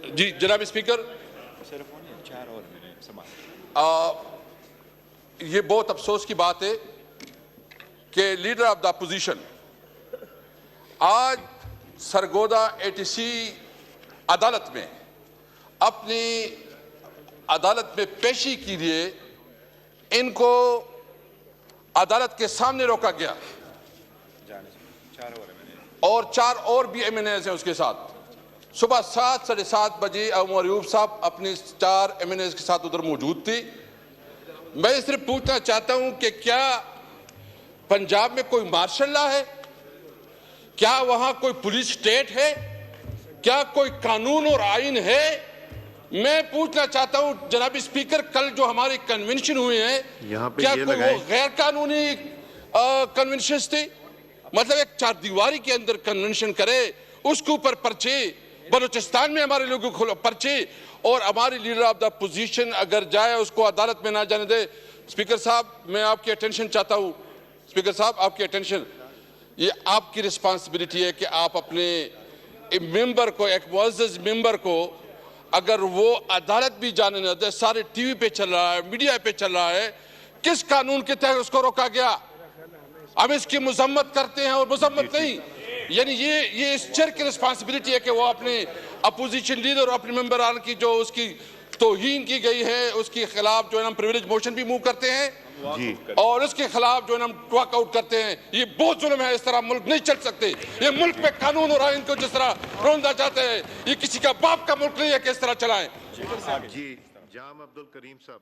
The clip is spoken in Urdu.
جی جناب اسپیکر، یہ بہت افسوس کی بات ہے کہ لیڈر آف دا اپوزیشن آج سرگودا ATC عدالت میں اپنی عدالت میں پیشی کے لیے ان کو عدالت کے سامنے روکا گیا اور 4 اور بھی MNAs ہیں اس کے ساتھ۔ صبح 7 ساڑھے 7 بجے عمر ایوب صاحب اپنے 4 MNAs کے ساتھ ادھر موجود تھی۔ میں صرف پوچھنا چاہتا ہوں کہ کیا پنجاب میں کوئی مارشل لا ہے؟ کیا وہاں کوئی پولیس سٹیٹ ہے؟ کیا کوئی قانون اور آئین ہے؟ میں پوچھنا چاہتا ہوں جناب اسپیکر، کل جو ہماری کنونشن ہوئے ہیں کیا کوئی وہ غیر قانونی کنونشنز تھی؟ مطلب ایک 4 دیواری کے اندر کنونشن کرے، اس کے اوپر پرچے، بلوچستان میں ہمارے لوگوں کو پرچے، اور ہماری لیڈر آف دا پوزیشن اگر جائے اس کو عدالت میں نہ جانے دے۔ اسپیکر صاحب میں آپ کی اٹینشن چاہتا ہوں، اسپیکر صاحب آپ کی اٹینشن، یہ آپ کی رسپانسبلٹی ہے کہ آپ اپنے ممبر کو، ایک معزز ممبر کو اگر وہ عدالت بھی جانے نہ دے، سارے ٹی وی پہ چل رہا ہے، میڈیا پہ چل رہا ہے، کس قانون کے تحت اس کو روکا گیا؟ ہم اس کی مذمت کرتے ہیں اور مذمت نہیں، یعنی یہ اس چیئر کی رسپانسبلٹی ہے کہ وہ اپنے اپوزیشن لیڈر اور اپنے ممبران کی جو اس کی توہین کی گئی ہے اس کے خلاف جو ہے ہم پریویلیج موشن بھی موو کرتے ہیں اور اس کے خلاف جو ہے ہم واک آؤٹ کرتے ہیں۔ یہ بہت ظلم ہے، اس طرح ملک نہیں چل سکتے۔ یہ ملک میں قانون اور آئین کو جس طرح روندا جاتا ہے، یہ کسی کا باپ کا ملک نہیں ہے کہ اس طرح چلائیں۔ جی جام عبد الکریم صاحب۔